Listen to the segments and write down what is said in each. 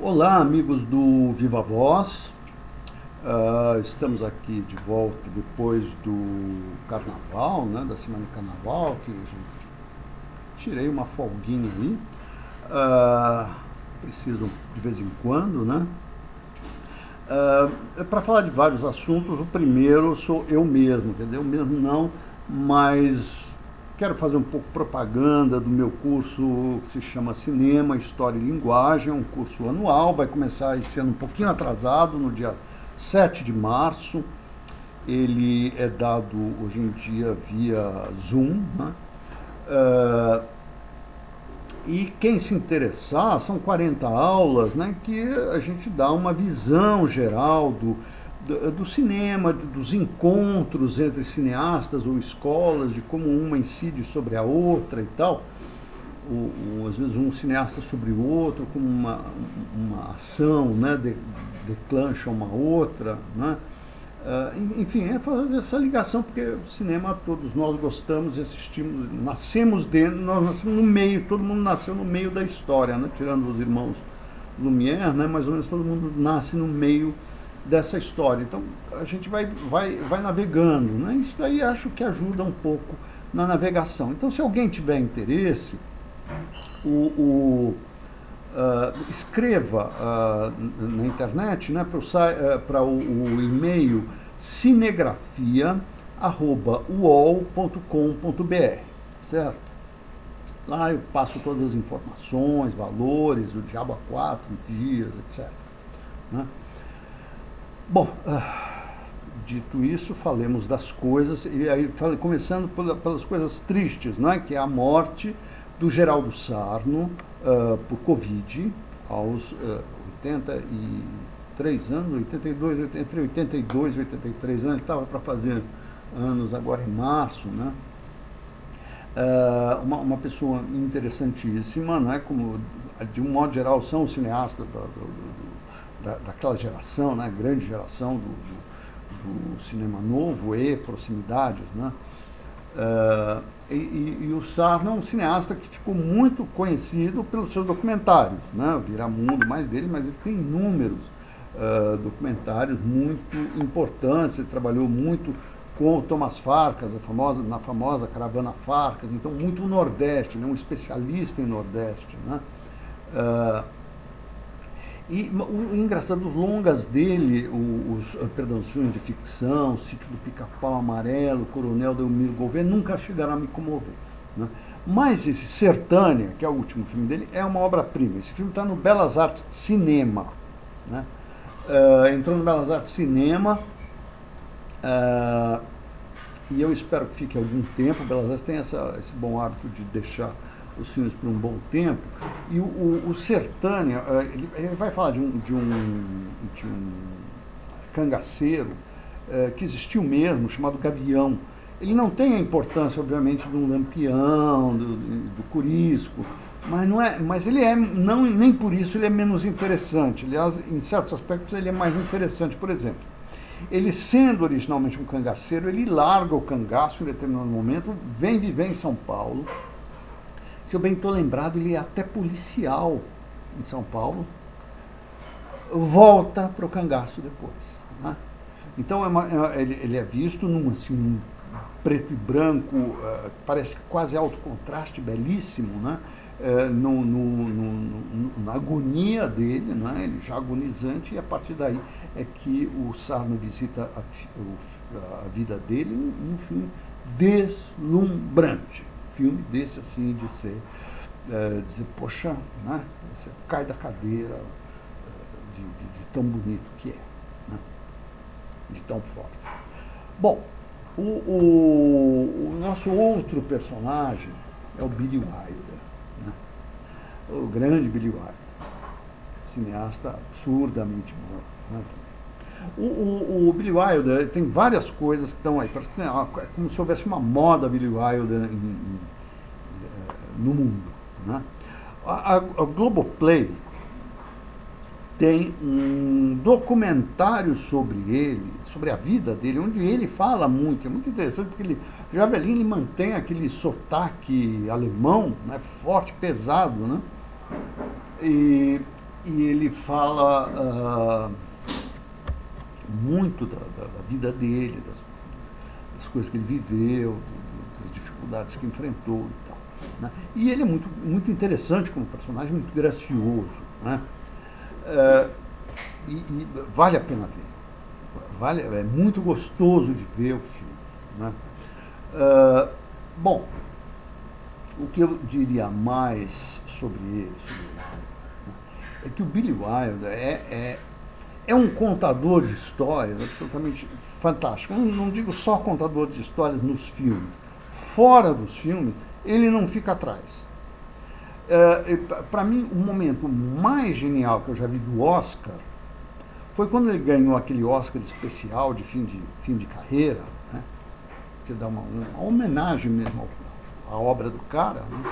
Olá, amigos do Viva Voz. Estamos aqui de volta depois do Carnaval, né, da Semana de Carnaval, que eu tirei uma folguinha aí. Preciso de vez em quando, né? Para falar de vários assuntos. O primeiro sou eu mesmo, quer dizer, eu mesmo não, mas quero fazer um pouco propaganda do meu curso que se chama Cinema, História e Linguagem. É um curso anual, vai começar esse ano um pouquinho atrasado, no dia 7 de março. Ele é dado hoje em dia via Zoom, né? E quem se interessar, são 40 aulas, né, que a gente dá uma visão geral do cinema, dos encontros entre cineastas ou escolas, de como uma incide sobre a outra e tal. Às vezes um cineasta sobre o outro, como uma ação, né, declancha uma outra, né? Enfim, é fazer essa ligação, porque o cinema todos nós gostamos e assistimos, nascemos dentro, nós nascemos no meio, todo mundo nasceu no meio da história, né? Tirando os irmãos Lumière, né? Mais ou menos todo mundo nasce no meio dessa história. Então a gente vai navegando, né? Isso daí acho que ajuda um pouco na navegação. Então, se alguém tiver interesse, escreva na internet, né, para o e-mail cinegrafia@uol.com.br, certo? Lá eu passo todas as informações, valores, o diabo a 4 dias, etc. Né? Bom, dito isso, falemos das coisas, e aí começando pelas coisas tristes, né, que é a morte do Geraldo Sarno por Covid, aos 83 anos, 82, entre 82 e 83 anos. Ele estava para fazer anos agora em março, né? Uma pessoa interessantíssima, né? Como de um modo geral são os cineastas daquela geração, né? Grande geração do cinema novo e proximidades, né? E o Sarno é um cineasta que ficou muito conhecido pelos seus documentários, né? O Viramundo, mais dele, mas ele tem inúmeros documentários muito importantes. Ele trabalhou muito com o Thomas Farkas, na famosa Caravana Farkas, então muito o Nordeste, né? Um especialista em Nordeste, né? E o engraçado, os longas dele, os filmes de ficção, Sítio do Pica-Pau Amarelo, Coronel Delmiro Gouveia, nunca chegaram a me comover, né? Mas esse Sertânia, que é o último filme dele, é uma obra-prima. Esse filme está no Belas Artes Cinema, né? Entrou no Belas Artes Cinema, e eu espero que fique algum tempo. O Belas Artes tem esse bom hábito de deixar os filmes por um bom tempo. E o Sertânia, ele vai falar de um cangaceiro que existiu mesmo, chamado Gavião. Ele não tem a importância, obviamente, de um Lampião, do Curisco, mas ele nem por isso ele é menos interessante. Aliás, em certos aspectos ele é mais interessante. Por exemplo, ele, sendo originalmente um cangaceiro, ele larga o cangaço em determinado momento, vem viver em São Paulo. Se eu bem estou lembrado, ele é até policial em São Paulo, volta para o cangaço depois, né? Então ele é visto num assim, preto e branco, parece quase alto contraste, belíssimo, né? Na agonia dele, né? Ele já agonizante, e a partir daí é que o Sarno visita a vida dele num filme deslumbrante. Filme desse, assim, de ser, dizer, poxa, né? Você cai da cadeira de tão bonito que é, né? De tão forte. Bom, o nosso outro personagem é o Billy Wilder, né? O grande Billy Wilder, cineasta absurdamente bom, né? O Billy Wilder tem várias coisas que estão aí, parece que é como se houvesse uma moda Billy Wilder no mundo, né? A Globoplay tem um documentário sobre ele, sobre a vida dele, onde ele fala muito. É muito interessante, porque ele, já velhinho, ele mantém aquele sotaque alemão, né, forte, pesado, né? E e ele fala muito da vida dele, das coisas que ele viveu, das dificuldades que enfrentou e tal, né? E ele é muito, muito interessante como personagem, muito gracioso, né? E vale a pena ver. É muito gostoso de ver o filme, né? Bom, o que eu diria mais sobre ele, é que o Billy Wilder é um contador de histórias absolutamente fantástico. Eu não digo só contador de histórias nos filmes. Fora dos filmes, ele não fica atrás. Para mim, o momento mais genial que eu já vi do Oscar foi quando ele ganhou aquele Oscar especial de fim de carreira, né? Que dá uma homenagem mesmo à obra do cara, né?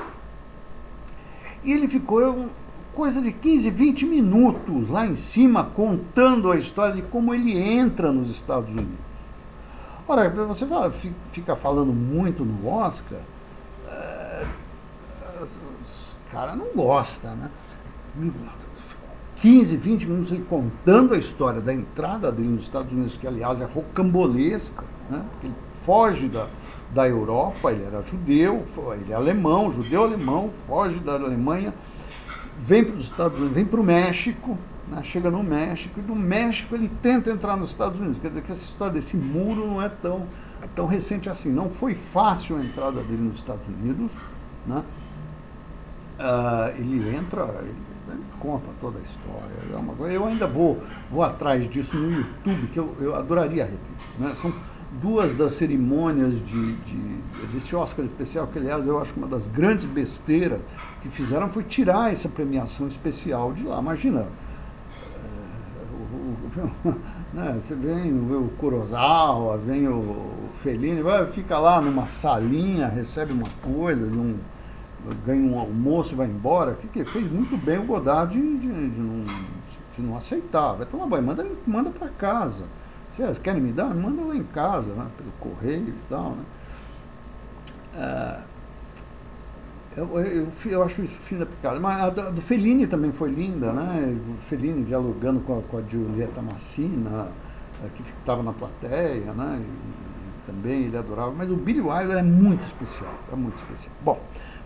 E ele ficou coisa de 15, 20 minutos lá em cima contando a história de como ele entra nos Estados Unidos. Ora, você fica falando muito no Oscar, os caras não gostam, né? 15, 20 minutos ele contando a história da entrada dele nos Estados Unidos, que aliás é rocambolesca, né? Ele foge da Europa, ele era judeu, ele é alemão, judeu-alemão, foge da Alemanha, vem para os Estados Unidos, vem para o México, né? Chega no México, e do México ele tenta entrar nos Estados Unidos. Quer dizer que essa história desse muro não é tão recente assim. Não foi fácil a entrada dele nos Estados Unidos, né? Ele entra, ele conta toda a história. É uma coisa. Eu ainda vou atrás disso no YouTube, que eu adoraria rever, né? São duas das cerimônias desse Oscar especial, que aliás eu acho que uma das grandes besteiras que fizeram foi tirar essa premiação especial de lá. Imagina, né, você vem o Kurosawa, vem o Fellini, fica lá numa salinha, recebe uma coisa, ganha um almoço e vai embora. Que fez muito bem o Godard de não aceitar. Vai tomar banho, manda para casa. Vocês querem me dar? Manda lá em casa, né? Pelo correio e tal, né? Eu acho isso fim da picada. Mas a do Fellini também foi linda, né? O Fellini dialogando com a Giulietta Massina, que estava na plateia, né? E também ele adorava. Mas o Billy Wilder é muito especial, Bom,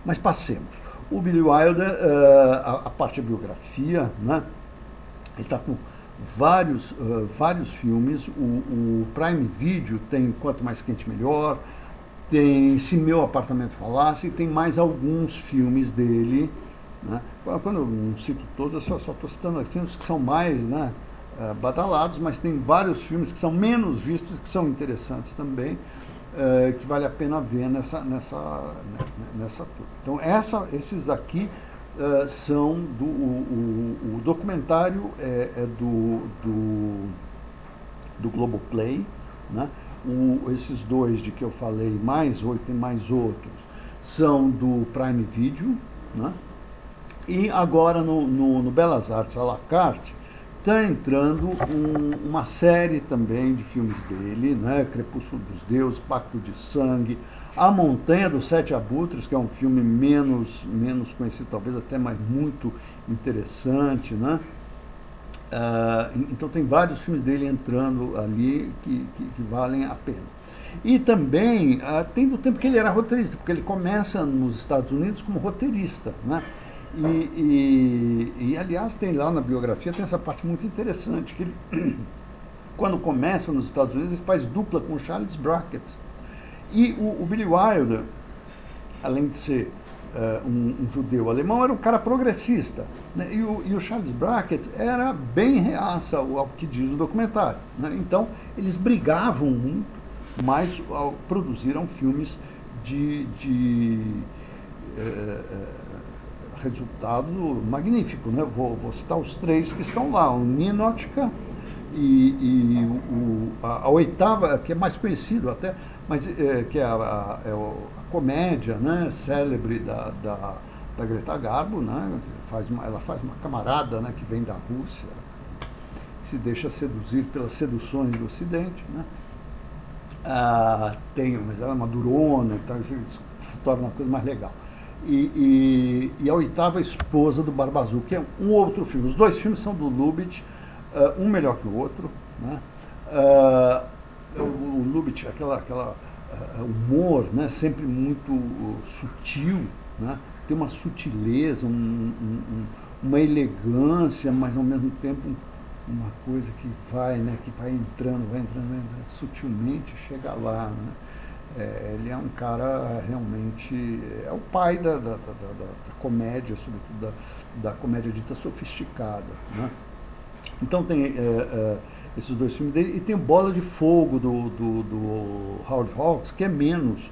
mas passemos. O Billy Wilder, a parte da biografia, né? Ele está com vários filmes. O Prime Video tem Quanto Mais Quente Melhor, tem Se Meu Apartamento Falasse, e tem mais alguns filmes dele, né? Quando eu não cito todos, eu só estou citando assim os que são mais, né, badalados, mas tem vários filmes que são menos vistos, que são interessantes também, que vale a pena ver nessa turma. Então esses daqui são o documentário do Globoplay, né? Esses dois de que eu falei, mais 8 e mais outros, são do Prime Video, né? E agora no Belas Artes à la carte está entrando uma série também de filmes dele, né? Crepúsculo dos Deuses, Pacto de Sangue, A Montanha dos Sete Abutres, que é um filme menos conhecido, talvez até, mas muito interessante, né? Então tem vários filmes dele entrando ali que valem a pena. E também tem do tempo que ele era roteirista, porque ele começa nos Estados Unidos como roteirista, né? E aliás, tem lá na biografia, tem essa parte muito interessante, que ele, quando começa nos Estados Unidos, ele faz dupla com Charles Brackett. E o Billy Wilder, além de ser um judeu alemão, era um cara progressista, né? E o Charles Brackett era bem reaça ao que diz o documentário, né? Então, eles brigavam muito, mas produziram filmes de resultado magnífico, né? Vou citar os três que estão lá: o Ninotchka e a oitava, que é mais conhecido até, mas que é a comédia, né, célebre da Greta Garbo, né? Ela faz uma camarada, né, que vem da Rússia, se deixa seduzir pelas seduções do Ocidente, né? Mas ela é uma durona, então isso torna uma coisa mais legal. e A Oitava Esposa do Barba Azul, que é um outro filme. Os dois filmes são do Lubitsch, um melhor que o outro, né? O Lubitsch, aquela humor, né, sempre muito sutil, né? Tem uma sutileza, uma elegância, mas ao mesmo tempo uma coisa que vai, né, que vai entrando, sutilmente chega lá, né? Ele é um cara realmente, é o pai da comédia, sobretudo da comédia dita sofisticada, né? Então tem esses dois filmes dele, e tem Bola de Fogo do Howard Hawks, que é menos,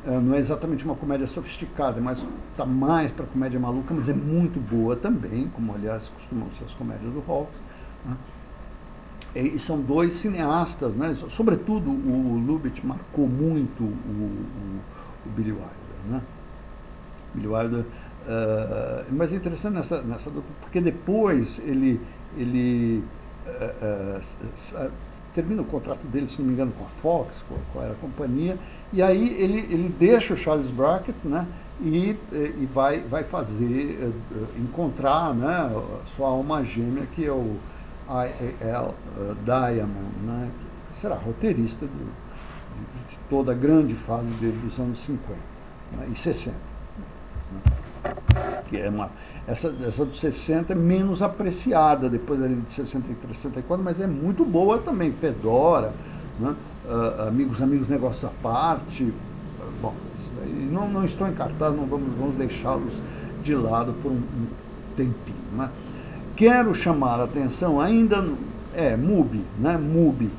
não é exatamente uma comédia sofisticada, mas está mais para comédia maluca, mas é muito boa também, como aliás costumam ser as comédias do Hawks, né? E são dois cineastas, né? Sobretudo o Lubitsch marcou muito o Billy Wilder, né? Billy Wilder, mas é interessante nessa porque depois ele termina o contrato dele, se não me engano, com a Fox, qual era a companhia, e aí ele deixa o Charles Brackett, né? E vai fazer, encontrar, né, a sua alma gêmea, que é o I.A.L. Diamond, né, que será roteirista de toda a grande fase dele dos anos 50, né, e 60. Né, que é essa dos 60 é menos apreciada depois ali de 63, 64, mas é muito boa também. Fedora, né, Amigos, Negócios à Parte. Bom, isso daí não estão em cartaz, não vamos deixá-los de lado por um tempinho, né? Quero chamar a atenção ainda, MUBI, né? MUBI,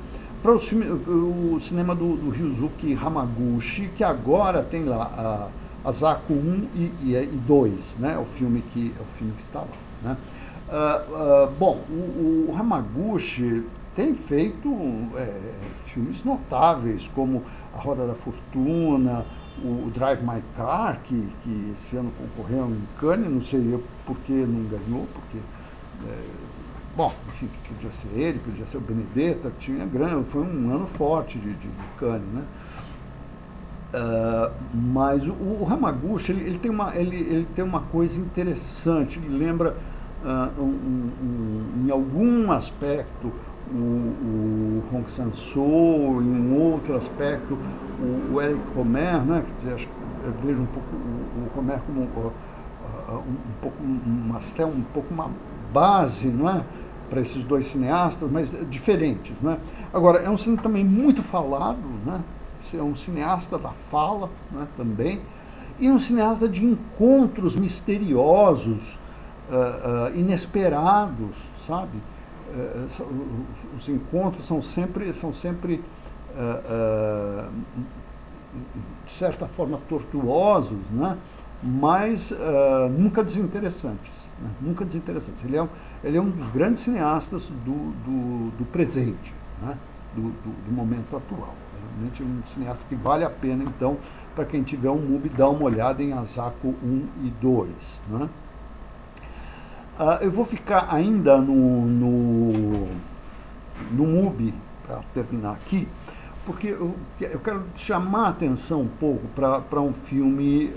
para o cinema do Ryusuke Hamaguchi, que agora tem lá a Zaku 1 e 2, né? O filme que está lá, né? Bom, o Hamaguchi tem feito filmes notáveis, como A Roda da Fortuna, o Drive My Car, que esse ano concorreu em Cannes, não sei eu por que não ganhou, porque bom, enfim, podia ser ele, podia ser o Benedetta, foi um ano forte de Cannes, né? Mas o Hamaguchi, ele tem uma coisa interessante, ele lembra em algum aspecto o Hong Sang-soo, em um outro aspecto o Eric Romer, né? Quer dizer, acho que eu vejo um pouco o Romer como até um pouco uma base, não é, para esses dois cineastas, mas diferentes, né? Agora, é um cinema também muito falado, né? É um cineasta da fala, né, também, e um cineasta de encontros misteriosos, inesperados, sabe? Os encontros são sempre de certa forma tortuosos, né? Mas nunca desinteressantes, né? Nunca desinteressantes. Ele é um dos grandes cineastas do presente, né? do momento atual. Realmente é um cineasta que vale a pena, então, para quem tiver um MUBI, dar uma olhada em Asako 1 e 2. Né? Eu vou ficar ainda no MUBI, para terminar aqui, porque eu quero chamar a atenção um pouco para um filme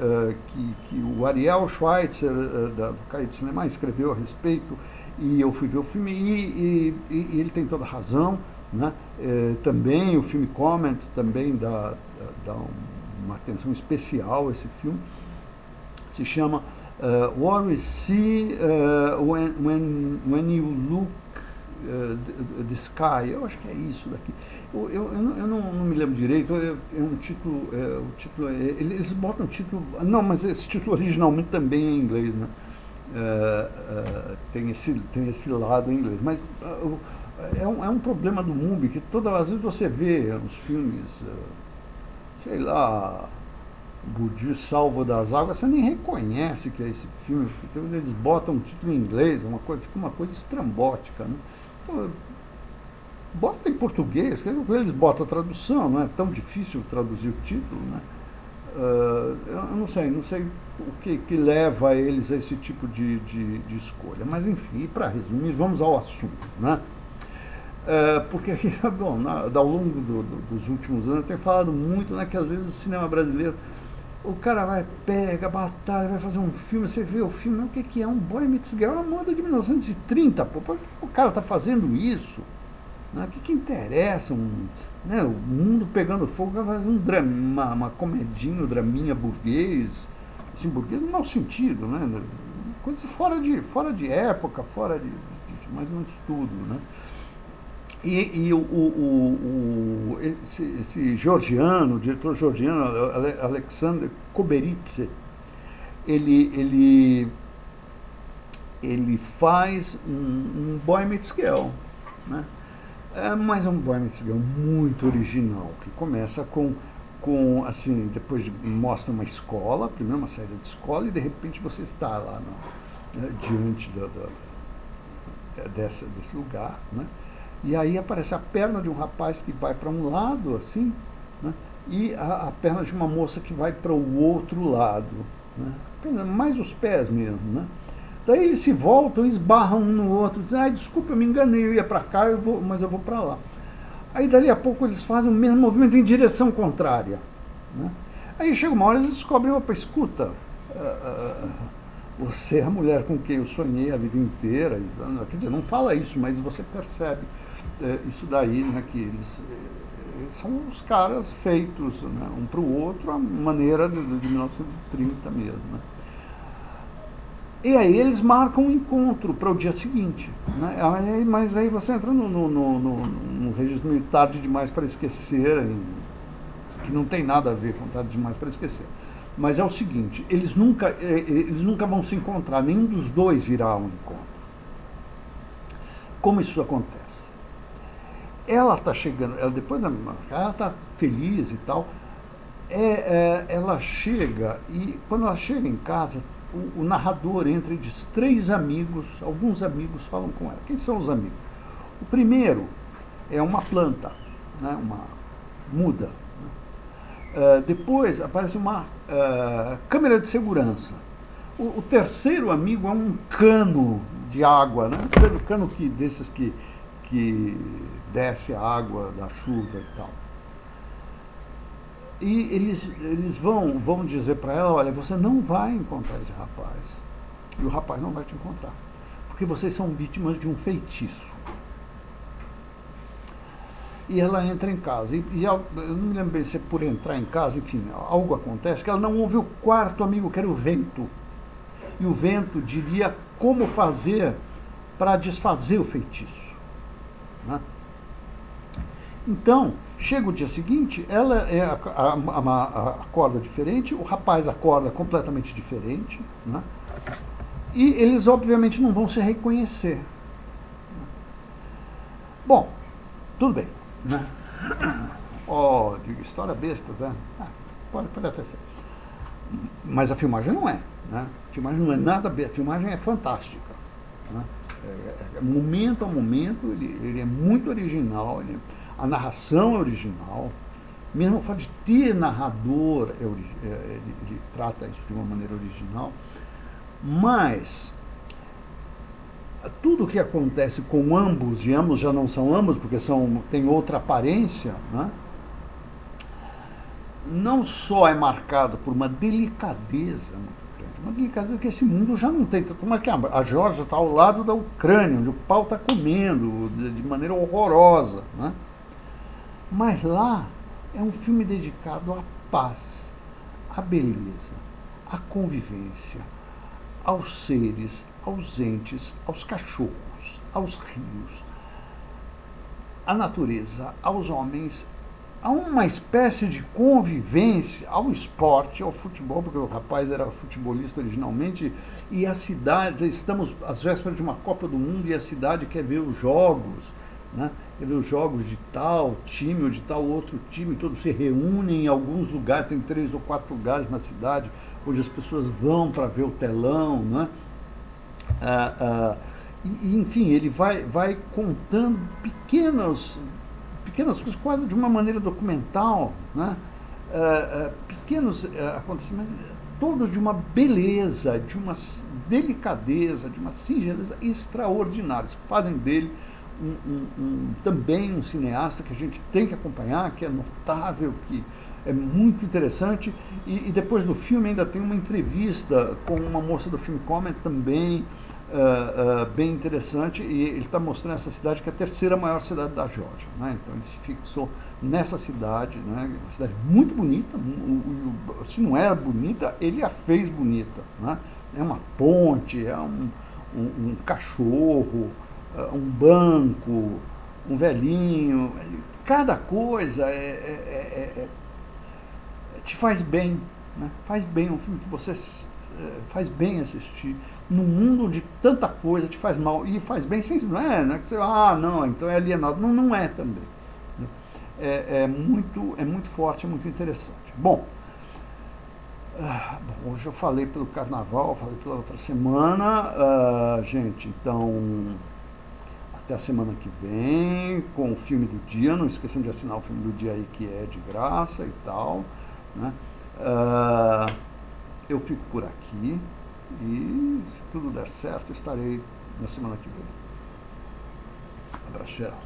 que o Ariel Schweitzer, do Cahiers du Cinema, escreveu a respeito, e eu fui ver o filme, e ele tem toda a razão, né? Também o filme Comment também dá uma atenção especial a esse filme. Se chama What We See when You Look the Sky. Eu acho que é isso daqui. Eu não me lembro direito. É um título. Eles botam o título. Não, mas esse título originalmente também é em inglês, né? Tem esse lado em inglês. Mas é um problema do MUBI, que todas as vezes você vê uns filmes, sei lá, Budi Salvo das Águas, você nem reconhece que é esse filme, porque eles botam um título em inglês, fica uma coisa estrambótica, né? Então, bota em português, eles botam a tradução, não é tão difícil traduzir o título, né? Eu não sei o que leva eles a esse tipo de escolha, mas enfim, para resumir, vamos ao assunto, né? Porque bom, ao longo dos últimos anos eu tenho falado muito, né, que às vezes o cinema brasileiro O cara vai, pega, batalha, vai fazer um filme, você vê o filme, o que, que é? Um Boy Meets Girl, a moda de 1930, pô. Por que o cara está fazendo isso? Né? O que, que interessa? Né, o mundo pegando fogo, vai fazer um drama, uma comedinha, um draminha burguês, assim, burguês no mau sentido, né? Coisa fora de época, fora de mais ou menos tudo, né? Esse georgiano, o diretor georgiano, Alexander Koberitze, ele, ele, ele faz um Boy Meets Girl, né? Mas é um Boy Meets Girl muito original, que começa com assim, depois mostra uma escola, primeiro uma saída de escola, e de repente você está lá diante desse lugar, né? E aí aparece a perna de um rapaz que vai para um lado, assim, né? E a perna de uma moça que vai para o outro lado, né? Mais os pés mesmo, né? Daí eles se voltam, esbarram um no outro, dizem, ai, desculpa, eu me enganei, eu ia para cá, mas eu vou para lá. Aí dali a pouco eles fazem o mesmo movimento em direção contrária, né? Aí chega uma hora e eles descobrem, opa, escuta, você é a mulher com quem eu sonhei a vida inteira, quer dizer, não fala isso, mas você percebe isso daí, né, que eles são os caras feitos, né, um para o outro, a maneira de 1930 mesmo, né? E aí eles marcam um encontro para o dia seguinte, né? Mas aí você entra no registro meio tarde demais para esquecer, que não tem nada a ver com tarde demais para esquecer. Mas é o seguinte, eles nunca vão se encontrar, nenhum dos dois virá um encontro. Como isso acontece? Ela está chegando, ela está feliz e tal, ela chega e quando ela chega em casa, o narrador entra e diz, 3 amigos, alguns amigos falam com ela. Quem são os amigos? O primeiro é uma planta, né, uma muda. Depois aparece uma câmera de segurança. O terceiro amigo é um cano de água, né? Um cano desses que desce a água da chuva e tal. E eles vão dizer para ela, olha, você não vai encontrar esse rapaz. E o rapaz não vai te encontrar. Porque vocês são vítimas de um feitiço. E ela entra em casa. Eu não me lembro bem se é por entrar em casa, enfim, algo acontece que ela não ouve o quarto amigo, que era o vento. E o vento diria como fazer para desfazer o feitiço, né? Então, chega o dia seguinte, ela acorda diferente, o rapaz acorda completamente diferente, né? E eles obviamente não vão se reconhecer. Bom, tudo bem, né? Ó, história besta, né? Pode até ser. Mas a filmagem não é, né? A filmagem não é nada besta, a filmagem é fantástica, né? Momento a momento, ele é muito original, a narração é original, mesmo o fato de ter narrador, ele trata isso de uma maneira original, mas tudo o que acontece com ambos, e ambos já não são ambos, porque tem outra aparência, né? Não só é marcado por uma delicadeza muito grande, uma delicadeza que esse mundo já não tem, tanto mais que a Geórgia está ao lado da Ucrânia, onde o pau está comendo de maneira horrorosa, né? Mas lá é um filme dedicado à paz, à beleza, à convivência, aos seres, aos entes, aos cachorros, aos rios, à natureza, aos homens, a uma espécie de convivência ao esporte, ao futebol, porque o rapaz era futebolista originalmente, e a cidade, estamos às vésperas de uma Copa do Mundo e a cidade quer ver os jogos, né? Quer ver os jogos de tal time ou de tal outro time, todos se reúnem em alguns lugares, tem 3 ou 4 lugares na cidade, onde as pessoas vão para ver o telão, né? Enfim, ele vai contando pequenas coisas, quase de uma maneira documental, né? Pequenos acontecimentos, todos de uma beleza, de uma delicadeza, de uma singeleza extraordinários, que fazem dele também um cineasta que a gente tem que acompanhar, que é notável, que É muito interessante. E depois do filme ainda tem uma entrevista com uma moça do Film Comment também, bem interessante. E ele está mostrando essa cidade que é a terceira maior cidade da Geórgia, né? Então ele se fixou nessa cidade, né? Uma cidade muito bonita. Se não era bonita, ele a fez bonita, né? É uma ponte, é um cachorro, um banco, um velhinho. Cada coisa te faz bem, né? Faz bem, um filme que você faz bem assistir. Num mundo onde tanta coisa te faz mal, e faz bem sem, não é, né? Que você, não, então é alienado. Não, não é também. É muito forte, é muito interessante. Bom, hoje eu falei pelo carnaval, falei pela outra semana, gente, então até a semana que vem com o filme do dia. Não esqueçam de assinar o filme do dia aí, que é de graça e tal, né? Eu fico por aqui e, se tudo der certo, estarei na semana que vem. Abraço geral.